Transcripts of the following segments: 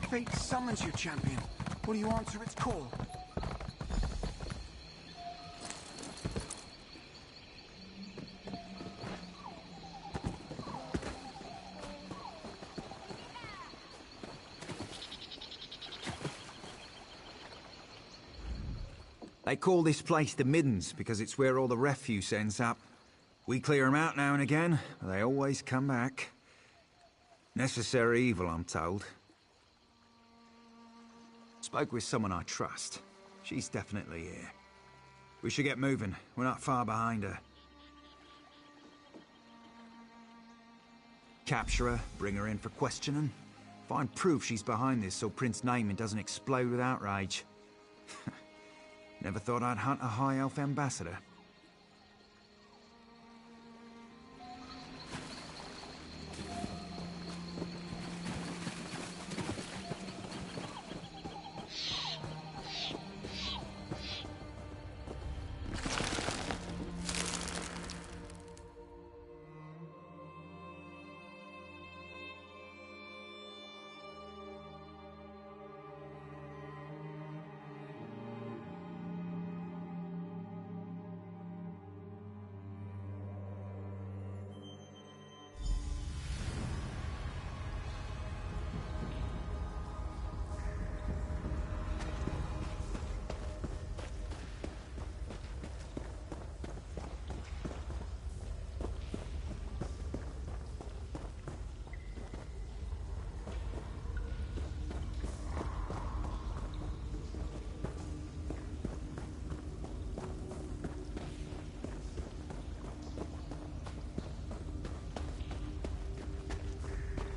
Fate summons you, champion. Will you answer its call? They call this place the Middens because it's where all the refuse ends up. We clear them out now and again, but they always come back. Necessary evil, I'm told. Spoke with someone I trust. She's definitely here. We should get moving. We're not far behind her. Capture her, bring her in for questioning. Find proof she's behind this so Prince Neymon doesn't explode with outrage. Never thought I'd hunt a High Elf ambassador.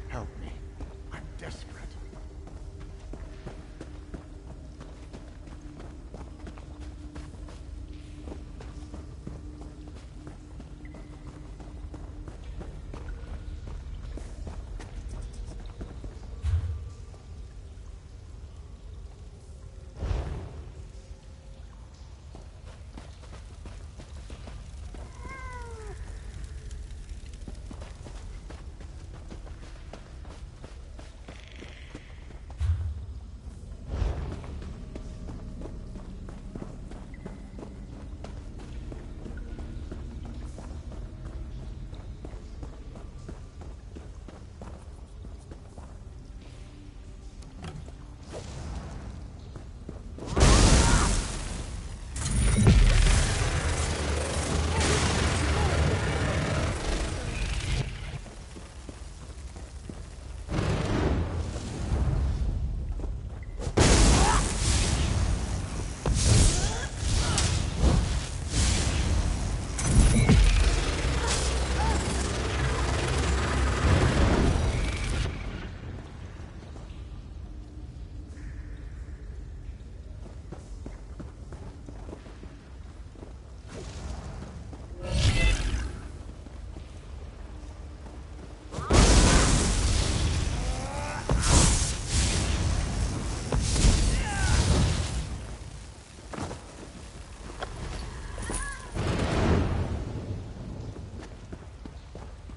Help me. I'm desperate.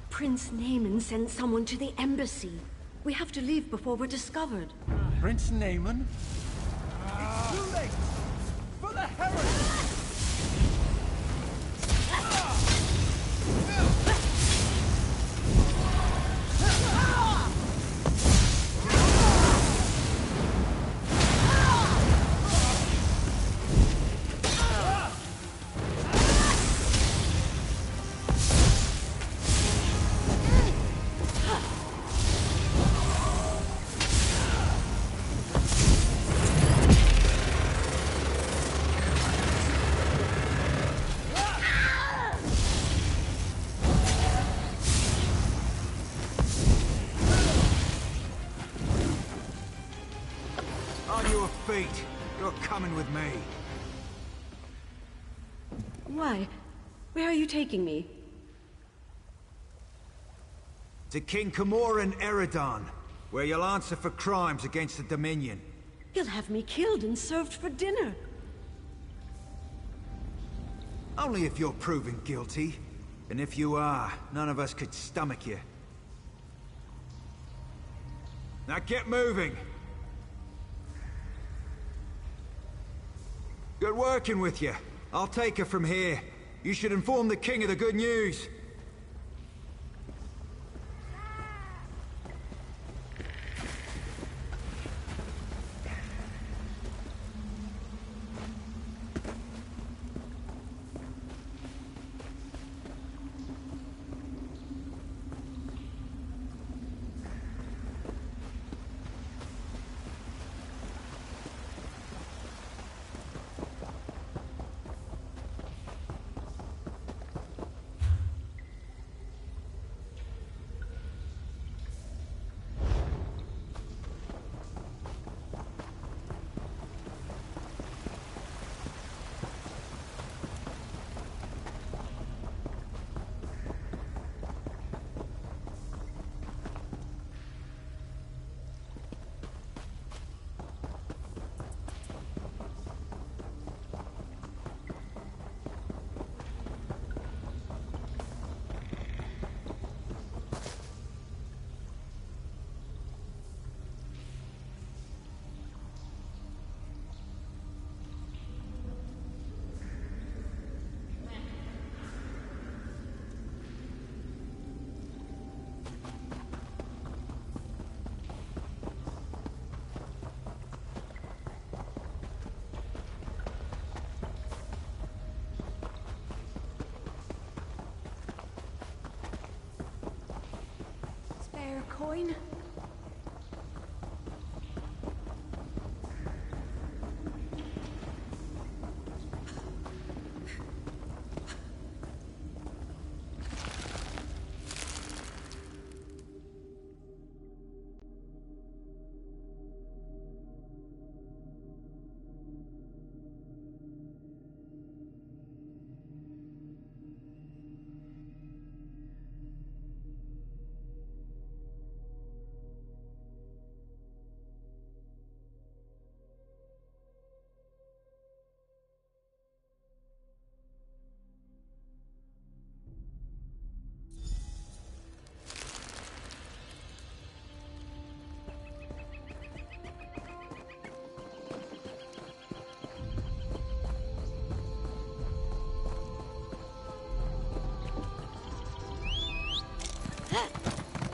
Prince Neymon sent someone to the embassy. We have to leave before we're discovered. Prince Neymon? It's too late! For the heresy! You're coming with me. Why? Where are you taking me? To King Camoran Eredon, where you'll answer for crimes against the Dominion. He'll have me killed and served for dinner. Only if you're proven guilty. And if you are, none of us could stomach you. Now get moving! We're working with you. I'll take her from here. You should inform the king of the good news. Coin?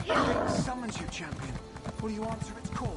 It summons you, champion. Will you answer its call?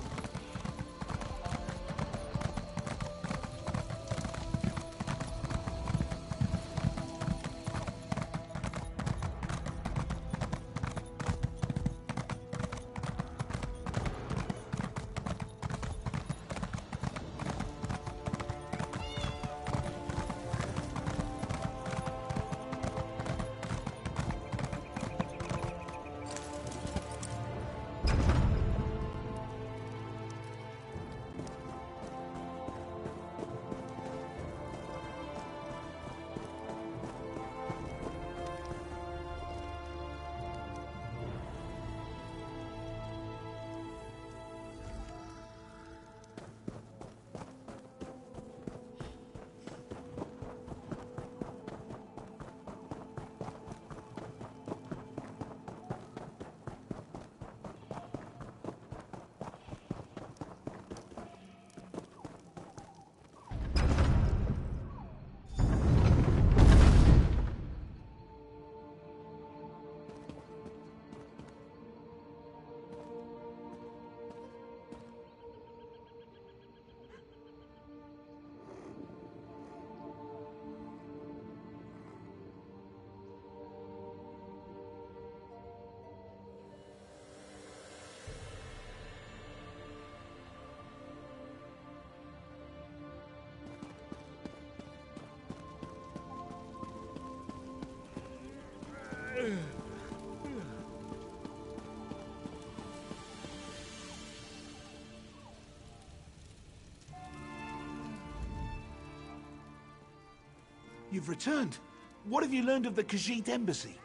You've returned. What have you learned of the Khajiit embassy?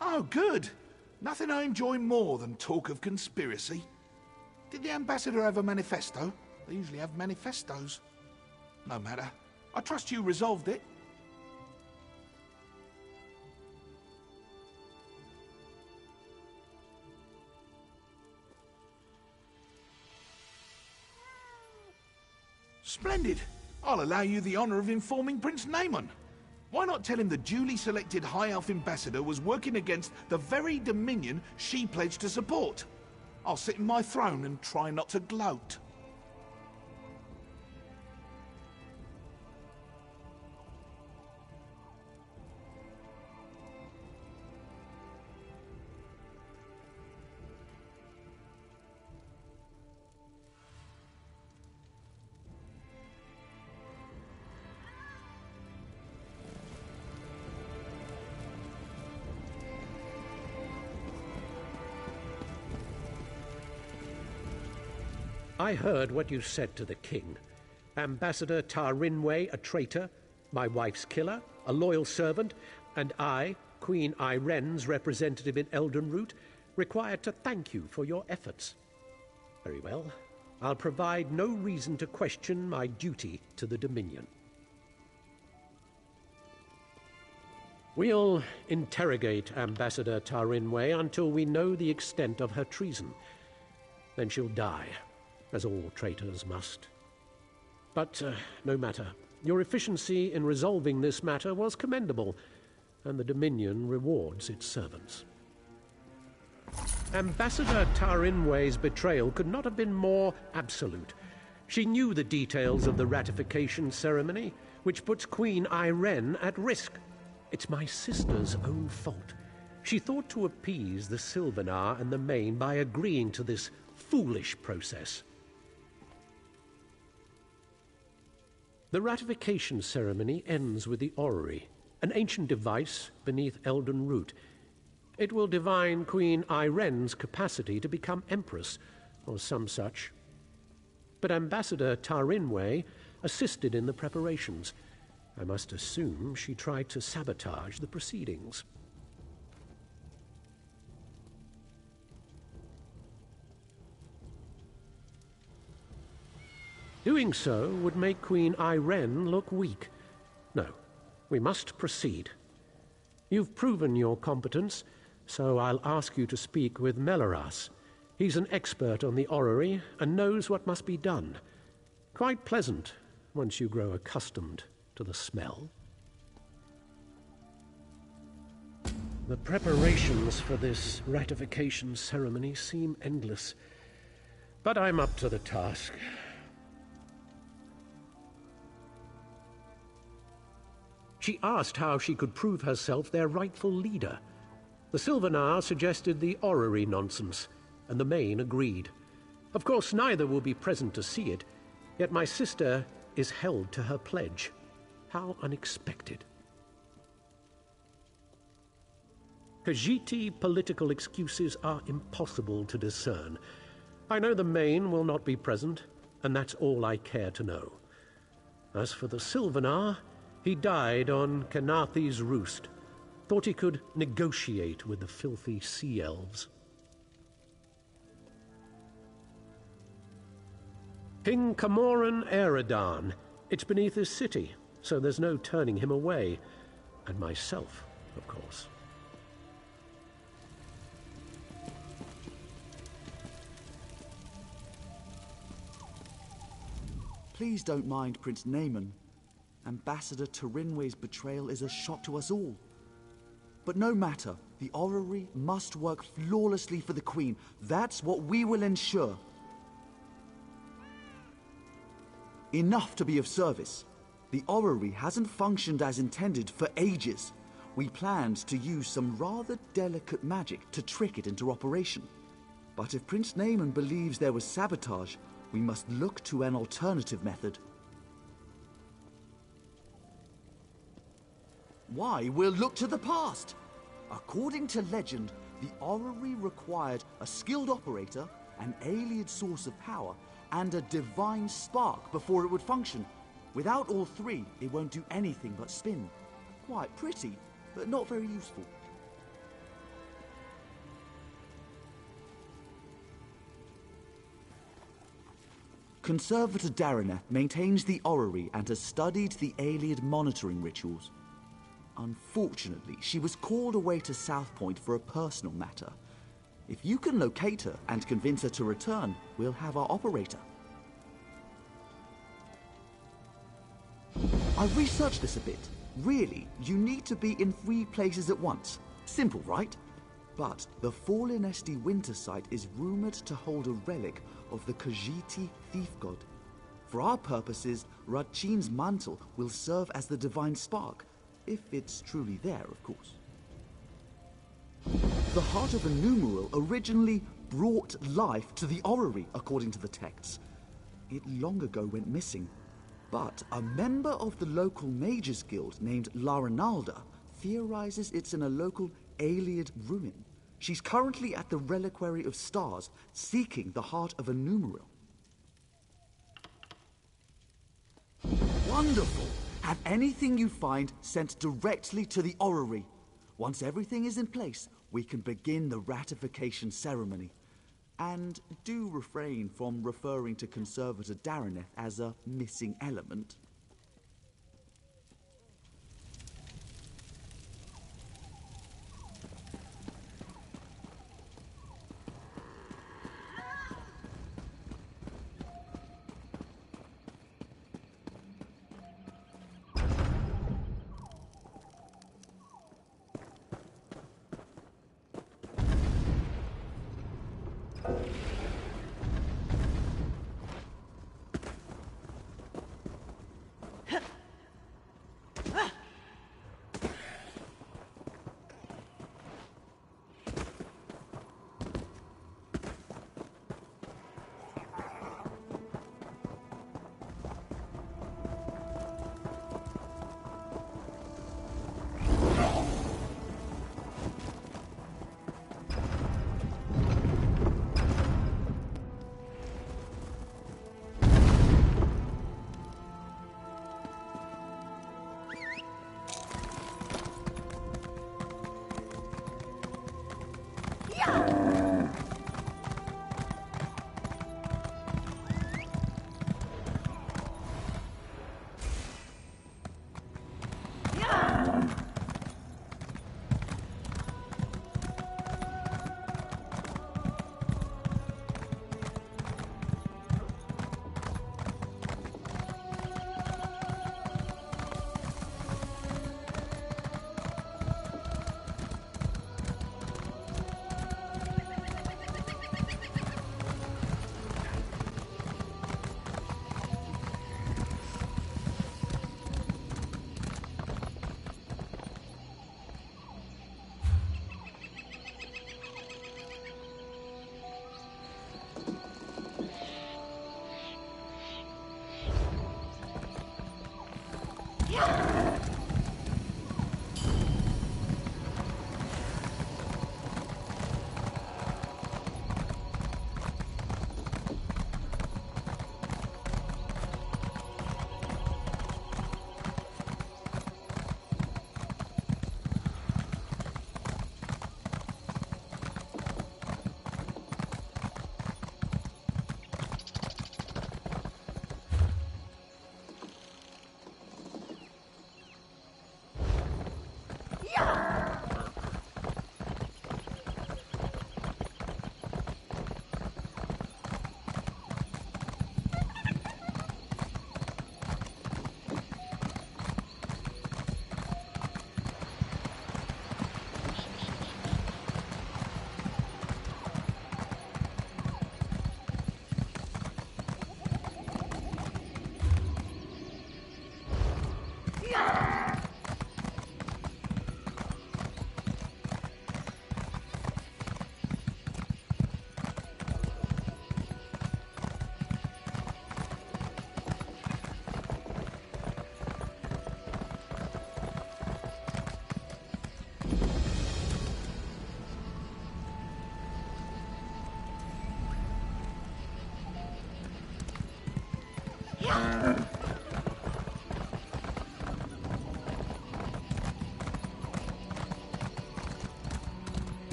Oh, good. Nothing I enjoy more than talk of conspiracy. Did the ambassador have a manifesto? They usually have manifestos. No matter. I trust you resolved it. Splendid. I'll allow you the honor of informing Prince Neon. Why not tell him the duly selected High Elf Ambassador was working against the very Dominion she pledged to support? I'll sit in my throne and try not to gloat. I heard what you said to the king. Ambassador Tarinwe, a traitor, my wife's killer, a loyal servant, and I, Queen Iren's representative in Eldenroot, required to thank you for your efforts. Very well. I'll provide no reason to question my duty to the Dominion. We'll interrogate Ambassador Tarinwe until we know the extent of her treason. Then she'll die, as all traitors must. But no matter. Your efficiency in resolving this matter was commendable, and the Dominion rewards its servants. Ambassador Tarinwe's betrayal could not have been more absolute. She knew the details of the ratification ceremony, which puts Queen Iren at risk. It's my sister's own fault. She thought to appease the Sylvanar and the Main by agreeing to this foolish process. The ratification ceremony ends with the orrery, an ancient device beneath Eldenroot. It will divine Queen Iren's capacity to become Empress, or some such. But Ambassador Tarinwe assisted in the preparations. I must assume she tried to sabotage the proceedings. Doing so would make Queen Iren look weak. No, we must proceed. You've proven your competence, so I'll ask you to speak with Melaras. He's an expert on the orrery and knows what must be done. Quite pleasant once you grow accustomed to the smell. The preparations for this ratification ceremony seem endless, but I'm up to the task. She asked how she could prove herself their rightful leader. The Sylvanar suggested the orrery nonsense, and the Main agreed. Of course, neither will be present to see it, yet my sister is held to her pledge. How unexpected. Khajiit political excuses are impossible to discern. I know the Main will not be present, and that's all I care to know. As for the Sylvanar, he died on Kenathi's roost. Thought he could negotiate with the filthy sea elves. King Camoran Eredan. It's beneath his city, so there's no turning him away. And myself, of course. Please don't mind Prince Neon. Ambassador Tarinwe's betrayal is a shock to us all. But no matter, the orrery must work flawlessly for the Queen. That's what we will ensure. Enough to be of service. The orrery hasn't functioned as intended for ages. We planned to use some rather delicate magic to trick it into operation. But if Prince Neon believes there was sabotage, we must look to an alternative method. Why, we'll look to the past. According to legend, the orrery required a skilled operator, an alien source of power, and a divine spark before it would function. Without all three, it won't do anything but spin. Quite pretty, but not very useful. Conservator Darineth maintains the orrery and has studied the Ayleid monitoring rituals. Unfortunately, she was called away to Southpoint for a personal matter. If you can locate her and convince her to return, we'll have our operator. I researched this a bit. Really, you need to be in 3 places at once. Simple, right? But the Fallen Esti Winter site is rumored to hold a relic of the Khajiiti thief god. For our purposes, Radchin's mantle will serve as the divine spark, if it's truly there, of course. The Heart of a Numeral originally brought life to the orrery, according to the texts. It long ago went missing, but a member of the local mages guild named Laranalda theorizes it's in a local Ayleid ruin. She's currently at the Reliquary of Stars, seeking the Heart of a Numeral. Wonderful! Have anything you find sent directly to the orrery. Once everything is in place, we can begin the ratification ceremony. And do refrain from referring to Conservator Daraneth as a missing element.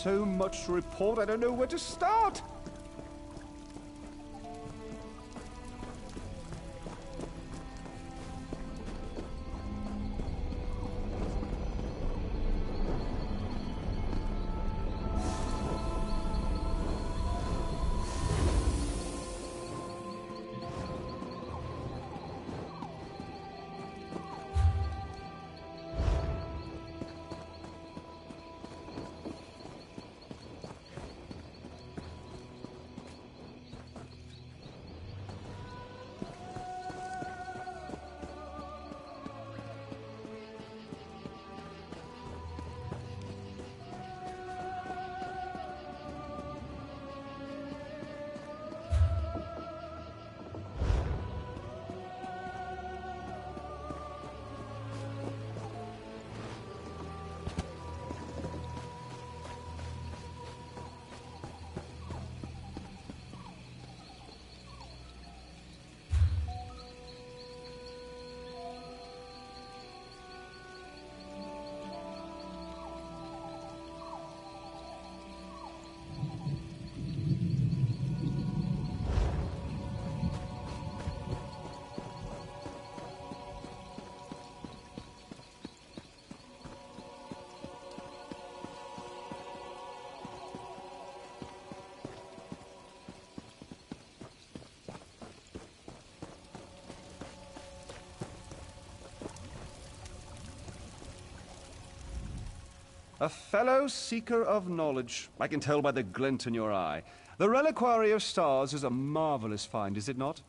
so much to report, I don't know where to start. A fellow seeker of knowledge. I can tell by the glint in your eye. The Reliquary of Stars is a marvelous find, is it not?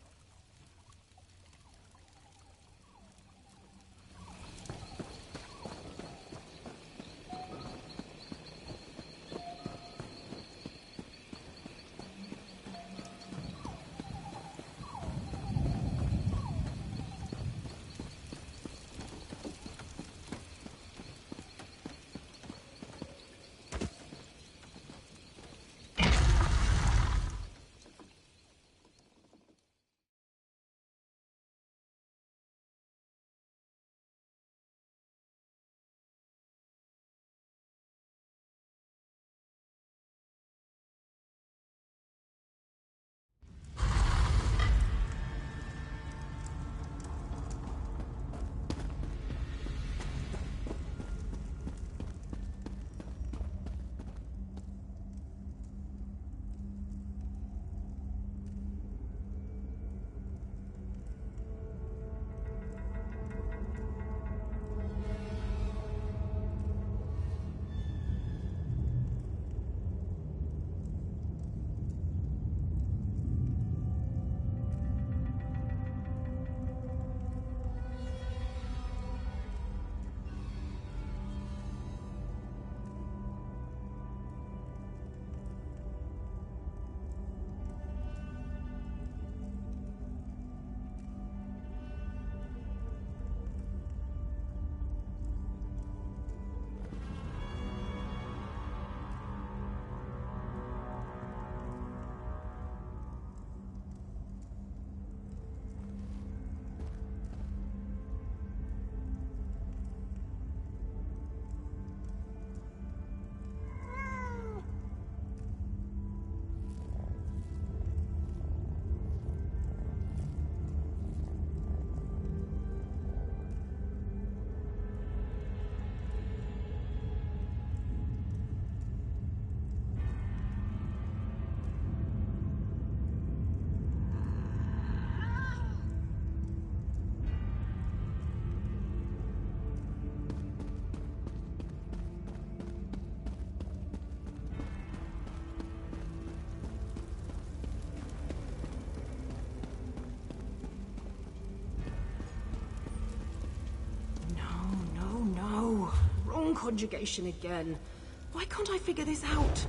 Conjugation again. Why can't I figure this out?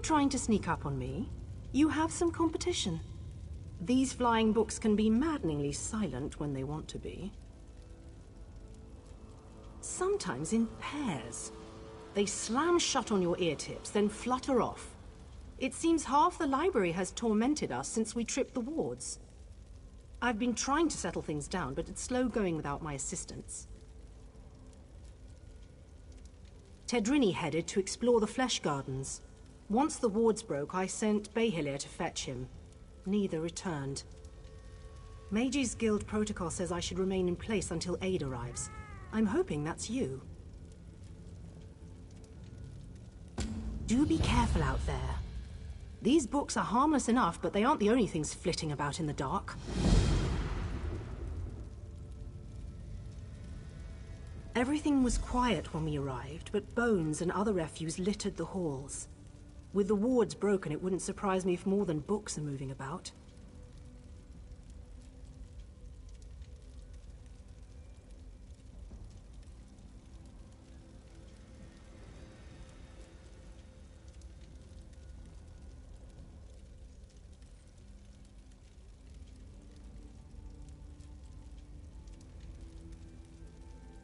trying to sneak up on me, you have some competition. These flying books can be maddeningly silent when they want to be. Sometimes in pairs. They slam shut on your ear tips, then flutter off. It seems half the library has tormented us since we tripped the wards. I've been trying to settle things down, but it's slow going without my assistance. Tedrini headed to explore the Flesh Gardens. Once the wards broke, I sent Vielia to fetch him. Neither returned. Mages Guild protocol says I should remain in place until aid arrives. I'm hoping that's you. Do be careful out there. These books are harmless enough, but they aren't the only things flitting about in the dark. Everything was quiet when we arrived, but bones and other refuse littered the halls. With the wards broken, it wouldn't surprise me if more than books are moving about.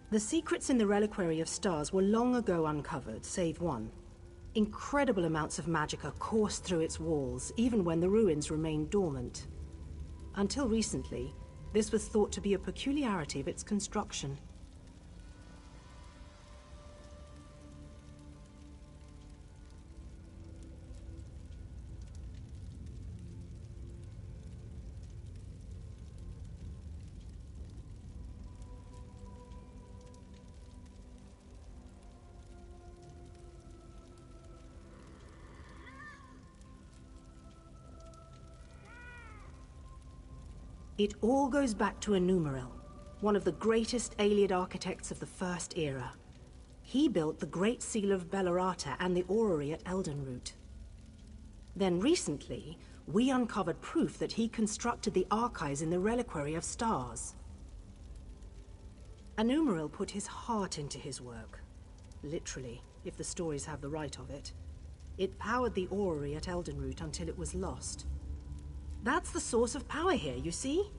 The secrets in the Reliquary of Stars were long ago uncovered, save one. Incredible amounts of magicka coursed through its walls, even when the ruins remained dormant. Until recently, this was thought to be a peculiarity of its construction. It all goes back to Enumeril, one of the greatest Ayleid architects of the First Era. He built the Great Seal of Bellarata and the orrery at Eldenroot. Then recently, we uncovered proof that he constructed the archives in the Reliquary of Stars. Enumeril put his heart into his work. Literally, if the stories have the right of it. It powered the orrery at Eldenroot until it was lost. That's the source of power here, you see?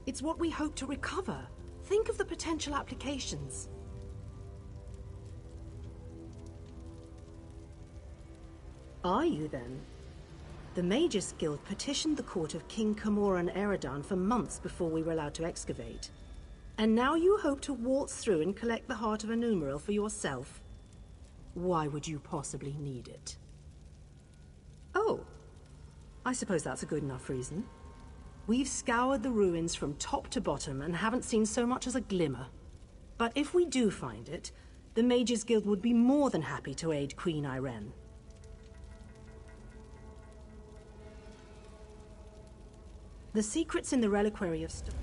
It's what we hope to recover. Think of the potential applications. Are you, then? The Magus Guild petitioned the court of King Camoran Eridan for months before we were allowed to excavate. And now you hope to waltz through and collect the heart of Enumeril for yourself? Why would you possibly need it? Oh. I suppose that's a good enough reason. We've scoured the ruins from top to bottom and haven't seen so much as a glimmer. But if we do find it, the Mages Guild would be more than happy to aid Queen Irene. The secrets in the Reliquary of Stars.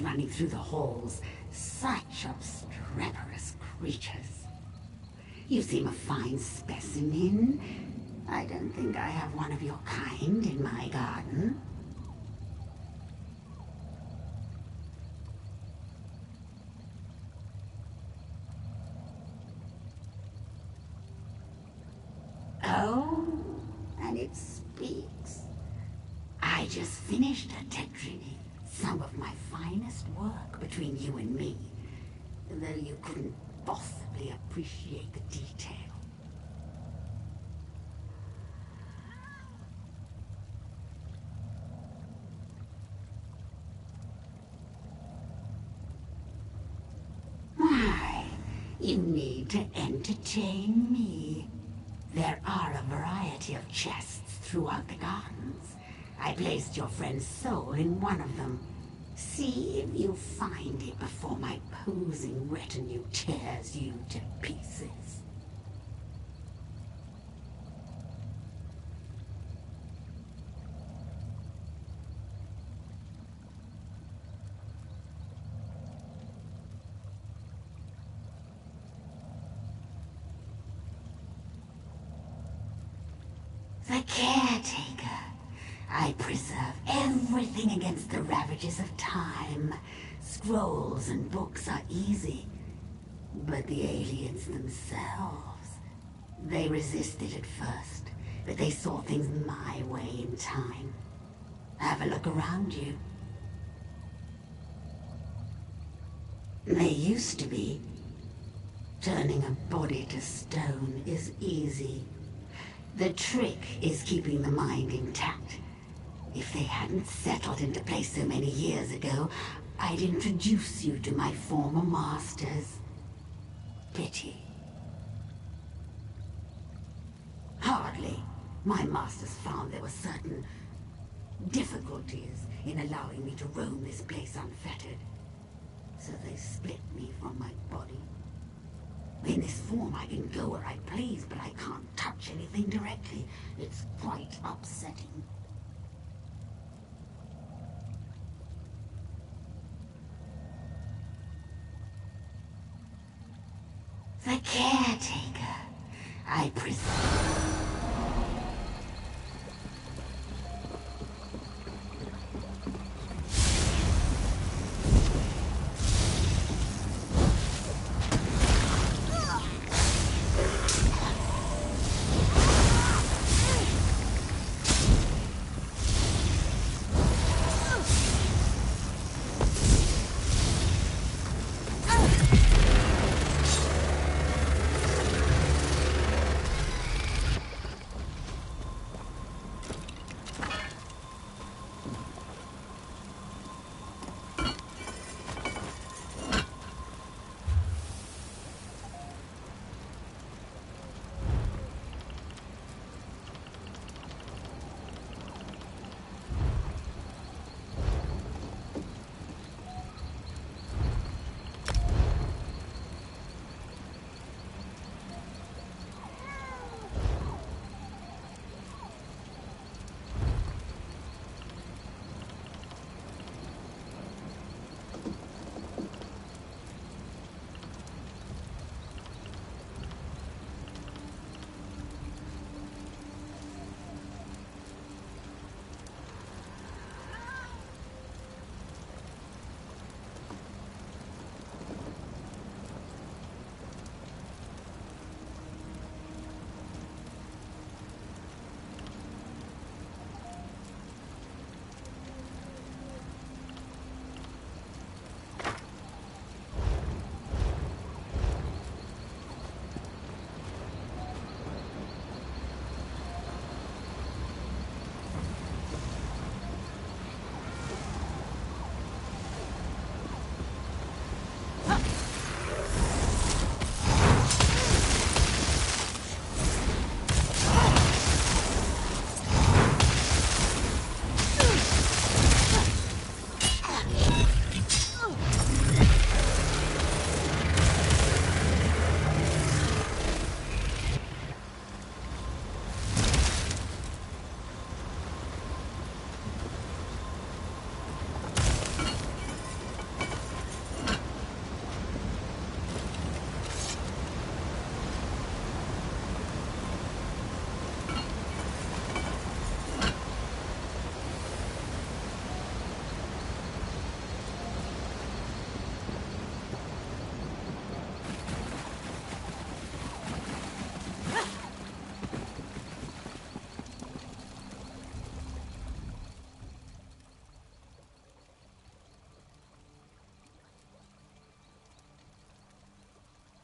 Running through the halls, such obstreperous creatures. You seem a fine specimen. I don't think I have one of your kind in my garden. Oh, and it speaks. I just finished a Tedrini. Some of my finest work between you and me, though you couldn't possibly appreciate the detail. Why, you need to entertain me. There are a variety of chests throughout the gardens. I placed your friend's soul in one of them. See if you find it before my posing retinue tears you to pieces. The caretaker. I preserve everything against the ravages of time. Scrolls and books are easy. But the aliens themselves, they resisted at first, but they saw things my way in time. Have a look around you. They used to be. Turning a body to stone is easy. The trick is keeping the mind intact. If they hadn't settled into place so many years ago, I'd introduce you to my former masters. Pity. Hardly. My masters found there were certain difficulties in allowing me to roam this place unfettered. So they split me from my body. In this form, I can go where I please, but I can't touch anything directly. It's quite upsetting. The caretaker. I presume.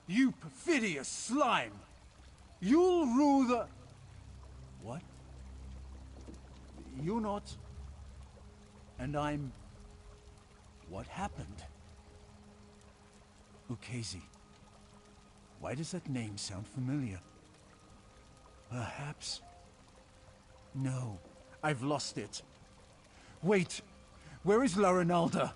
You perfidious slime! You'll rule the... What? You're not... And I'm... What happened? Ukezi. Why does that name sound familiar? Perhaps... No, I've lost it. Wait, where is La Ronalda?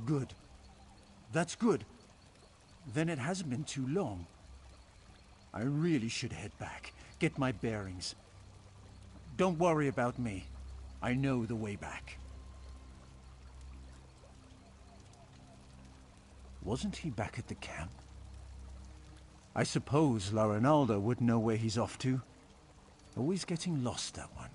Good. That's good. Then it hasn't been too long. I really should head back, get my bearings. Don't worry about me. I know the way back. Wasn't he back at the camp? I suppose La Ronaldo would know where he's off to. Always getting lost, that one.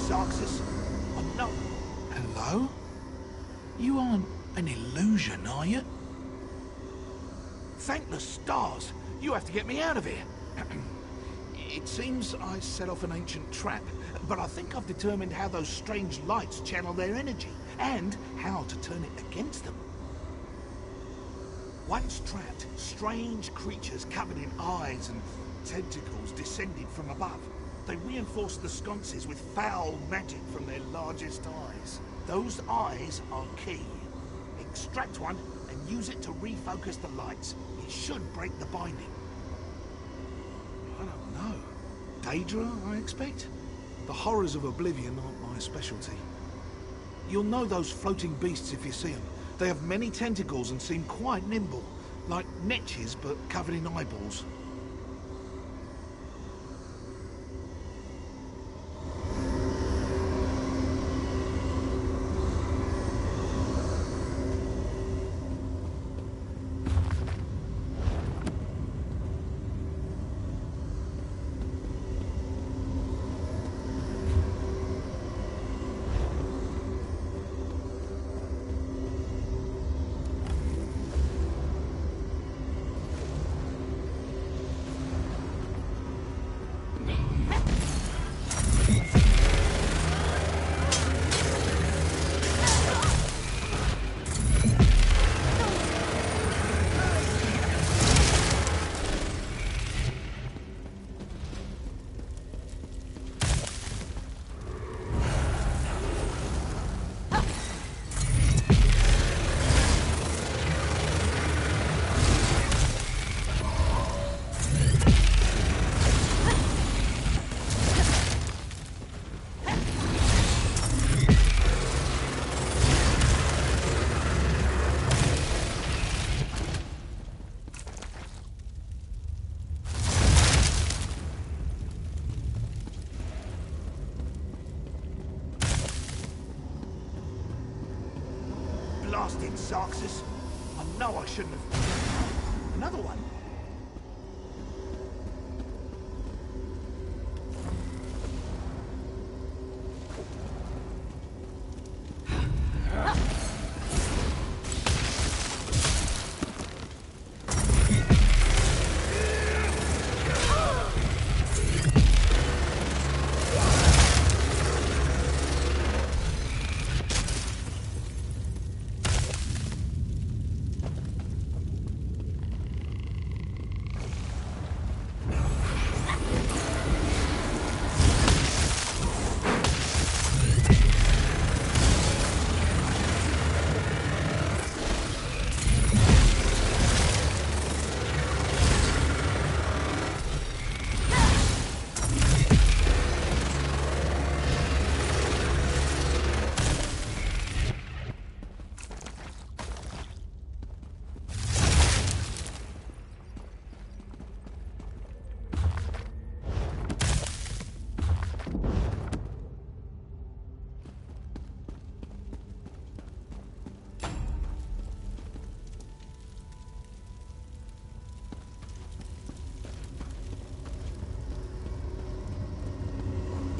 Zarxus. I'm not... Hello? You aren't an illusion, are you? Thank the stars! You have to get me out of here! It seems I set off an ancient trap, but I think I've determined how those strange lights channel their energy, and how to turn it against them. Once trapped, strange creatures covered in eyes and tentacles descended from above. They reinforced the sconces with foul magic from their largest eyes. Those eyes are key. Extract one and use it to refocus the lights. It should break the binding. I don't know. Daedra, I expect? The horrors of Oblivion aren't my specialty. You'll know those floating beasts if you see them. They have many tentacles and seem quite nimble, like netches but covered in eyeballs. Blasted Zarxus. I know I shouldn't have... Another one?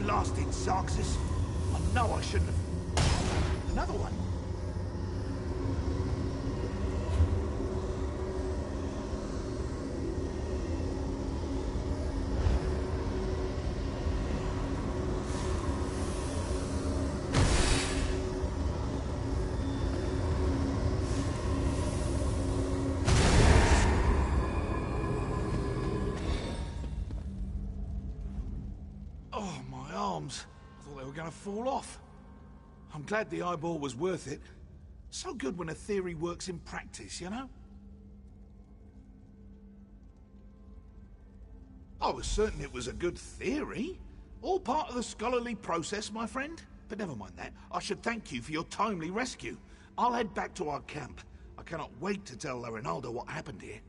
Blasted Zarxus. I know I shouldn't have... Another one? Oh, my arms. I thought they were going to fall off. I'm glad the eyeball was worth it. So good when a theory works in practice, you know? I was certain it was a good theory. All part of the scholarly process, my friend. But never mind that. I should thank you for your timely rescue. I'll head back to our camp. I cannot wait to tell Rinaldo what happened here.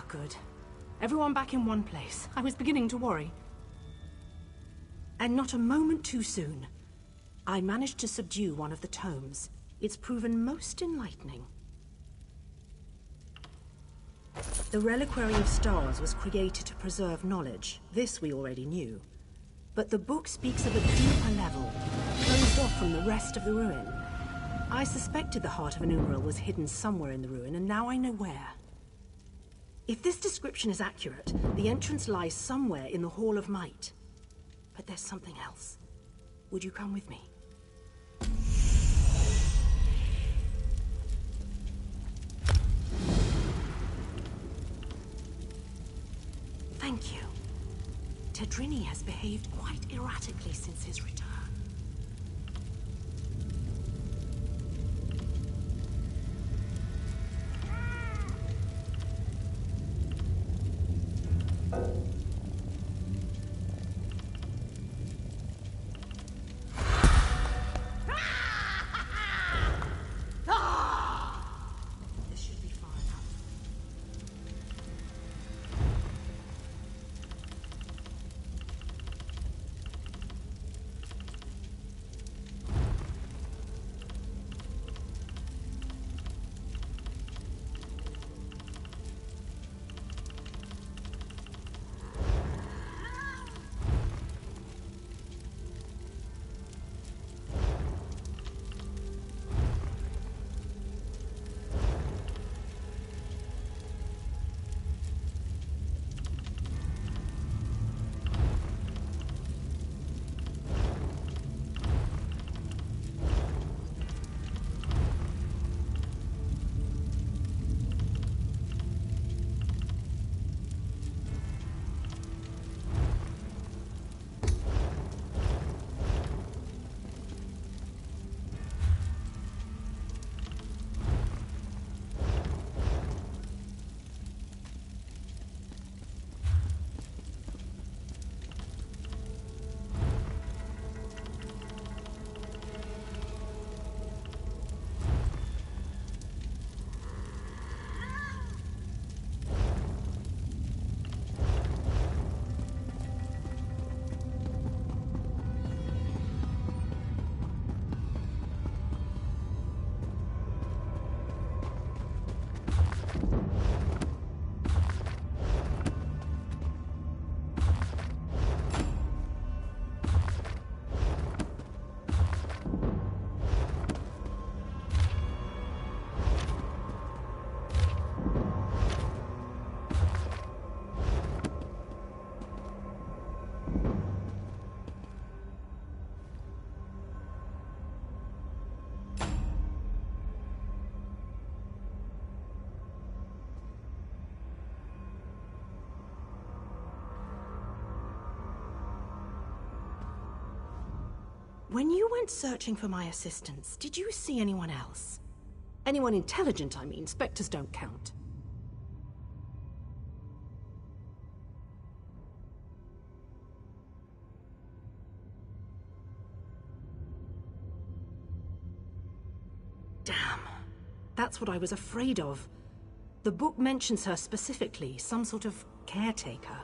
Good. Everyone back in one place. I was beginning to worry. And not a moment too soon. I managed to subdue one of the tomes. It's proven most enlightening. The Reliquary of Stars was created to preserve knowledge. This we already knew. But the book speaks of a deeper level, closed off from the rest of the ruin. I suspected the Heart of an Umbral was hidden somewhere in the ruin, and now I know where. If this description is accurate, the entrance lies somewhere in the Hall of Might. But there's something else. Would you come with me? Thank you. Tedrini has behaved quite erratically since his return. This should be far enough. When you went searching for my assistance, did you see anyone else? Anyone intelligent, I mean. Spectres don't count. Damn. That's what I was afraid of. The book mentions her specifically, some sort of caretaker.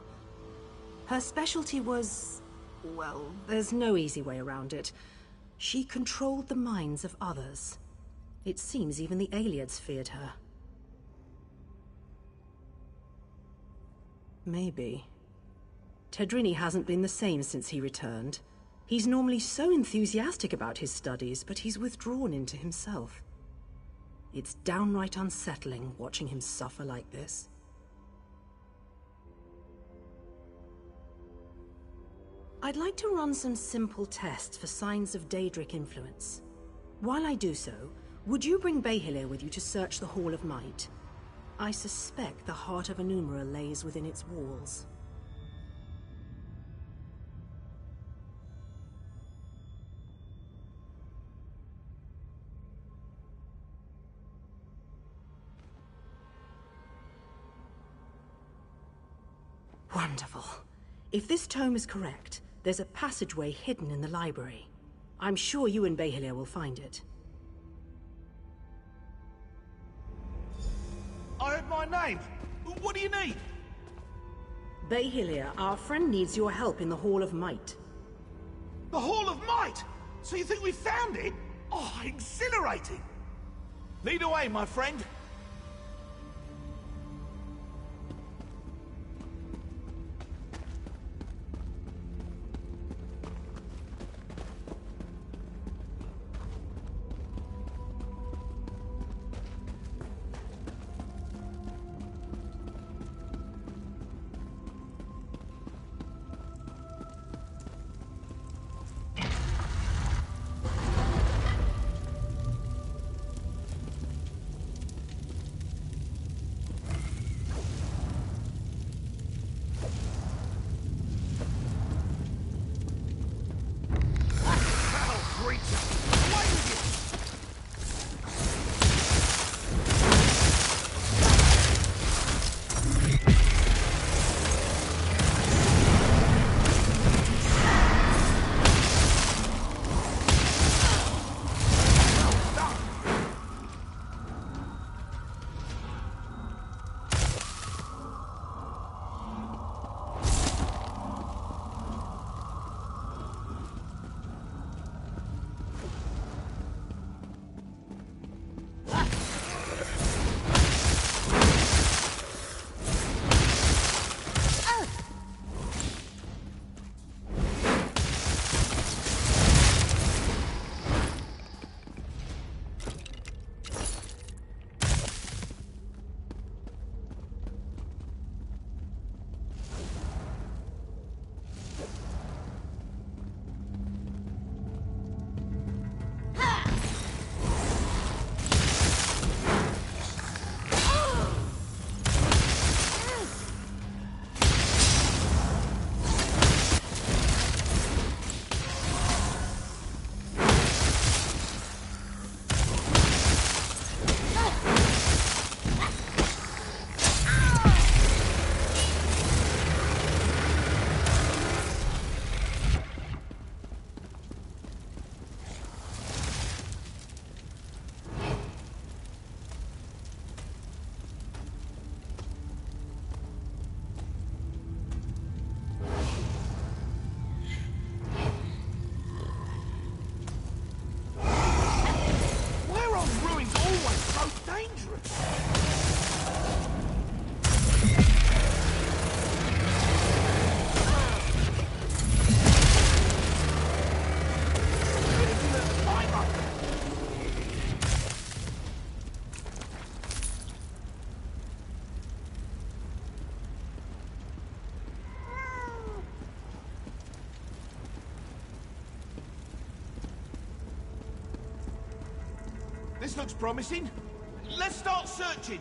Her specialty was... well, there's no easy way around it. She controlled the minds of others. It seems even the Ayleids feared her. Maybe. Tedrini hasn't been the same since he returned. He's normally so enthusiastic about his studies, but he's withdrawn into himself. It's downright unsettling watching him suffer like this. I'd like to run some simple tests for signs of Daedric influence. While I do so, would you bring Velia with you to search the Hall of Might? I suspect the heart of Enumera lays within its walls. Wonderful. If this tome is correct, there's a passageway hidden in the library. I'm sure you and Velia will find it. I heard my name. What do you need? Velia, our friend needs your help in the Hall of Might. The Hall of Might! So you think we found it? Oh, exhilarating! Lead away, my friend. This looks promising. Let's start searching.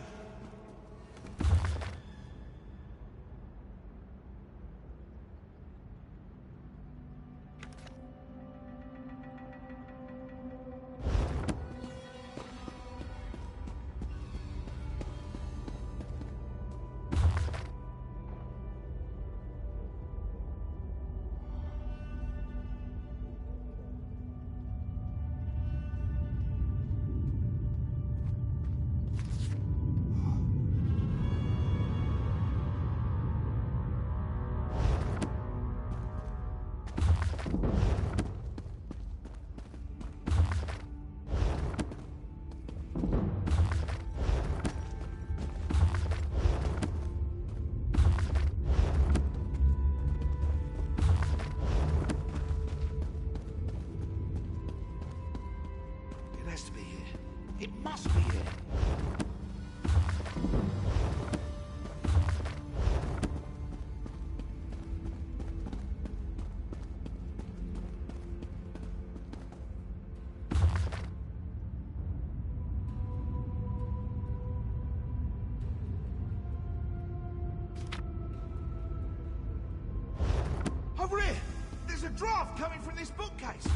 It must be here. Over here! There's a draft coming from this bookcase!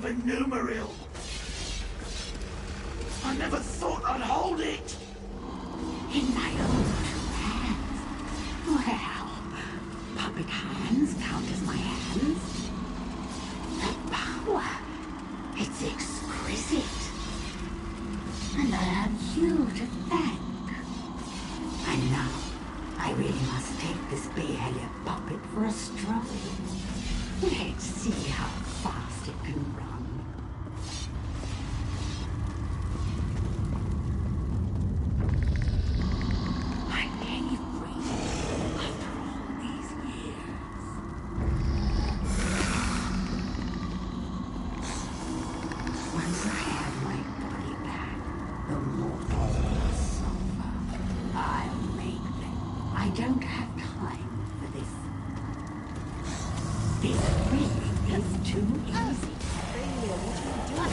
of Enumeril. I never thought I'd hold it. In my own two hands. Well, puppet hands count as my hands. The power, it's exquisite. And I have you to thank. And now, I really must take this Velia puppet for a stroll. Let's see how fast it can run. I can't breathe after all these years. Once I have my body back, the mortals will suffer. I'll make them. I don't have time for this. This really is too easy. Velia, what are you doing?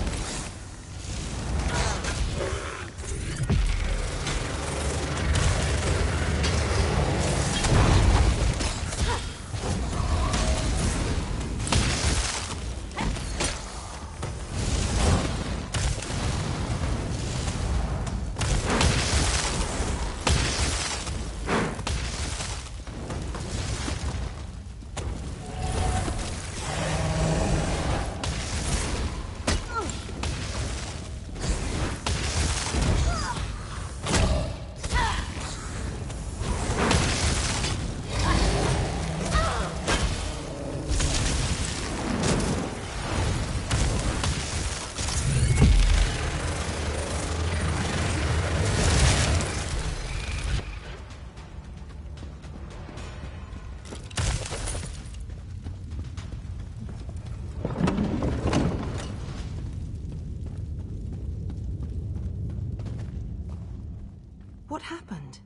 What happened?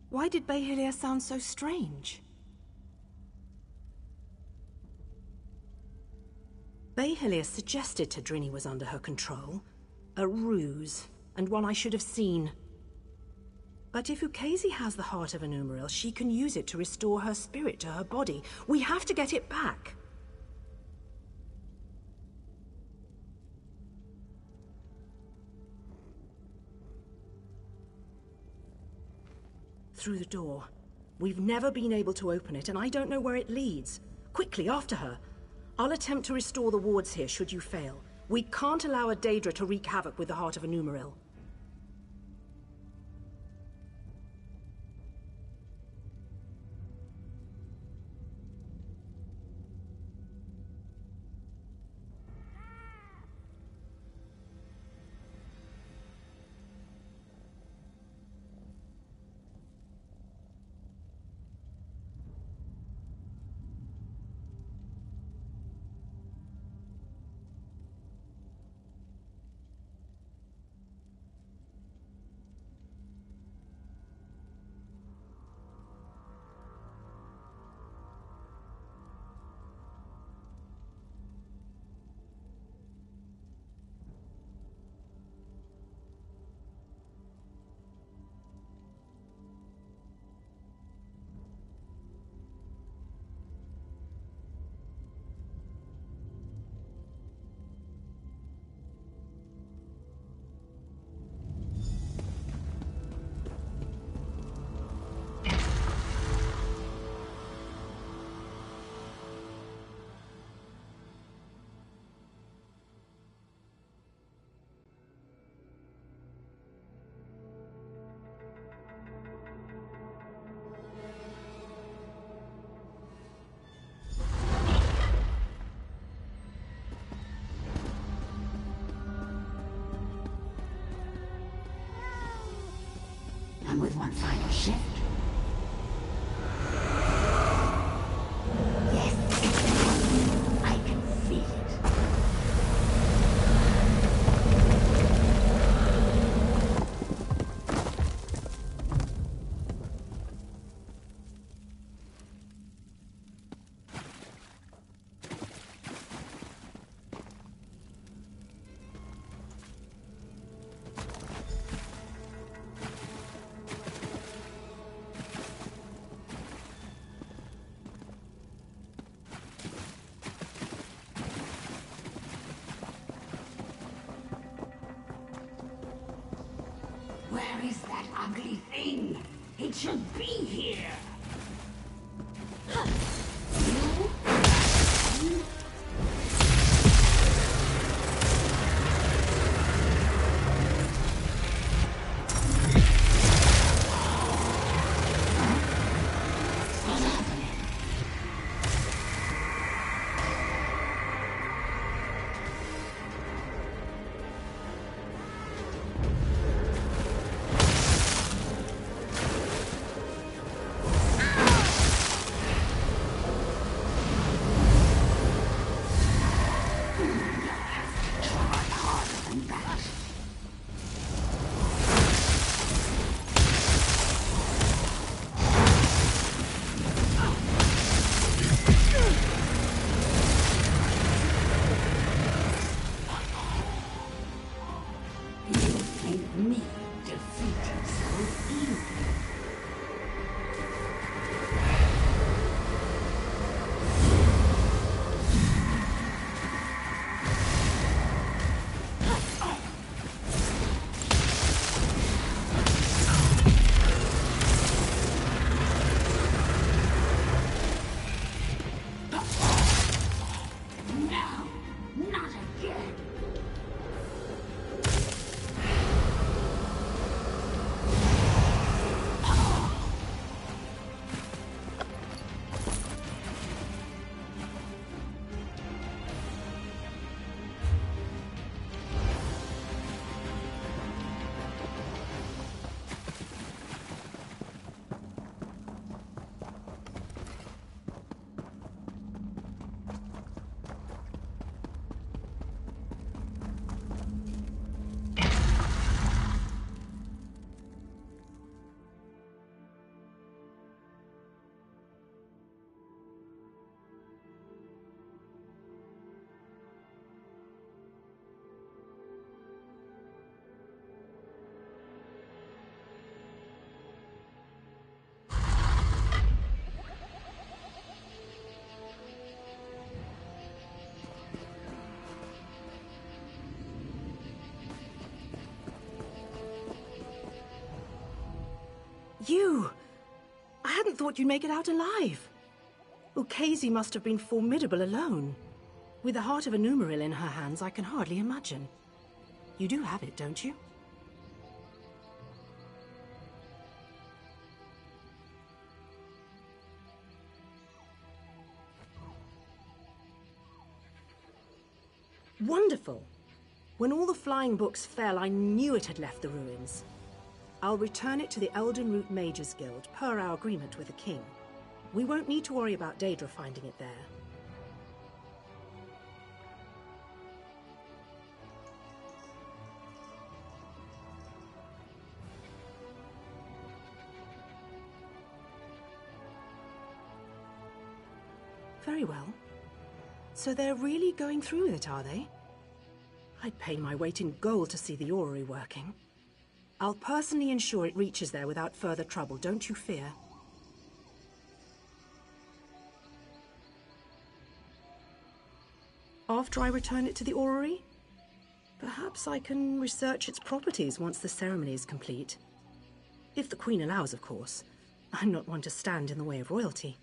Why did Velia sound so strange? Velia suggested Tadrini was under her control. A ruse, and one I should have seen. But if Ukezi has the heart of Enumeril, she can use it to restore her spirit to her body. We have to get it back. Through the door. We've never been able to open it, and I don't know where it leads. Quickly, after her. I'll attempt to restore the wards here, should you fail. We can't allow a Daedra to wreak havoc with the heart of Enumeril. And with one final shift. Yes, I can feel it. ugly thing. It should be here. You! I hadn't thought you'd make it out alive. Ukezi must have been formidable alone. With the heart of a Numeril in her hands, I can hardly imagine. You do have it, don't you? Wonderful! When all the flying books fell, I knew it had left the ruins. I'll return it to the Elden Root Mages Guild, per our agreement with the king. We won't need to worry about Daedra finding it there. Very well. So they're really going through with it, are they? I'd pay my weight in gold to see the orrery working. I'll personally ensure it reaches there without further trouble, don't you fear. After I return it to the orrery, perhaps I can research its properties once the ceremony is complete. If the Queen allows, of course. I'm not one to stand in the way of royalty.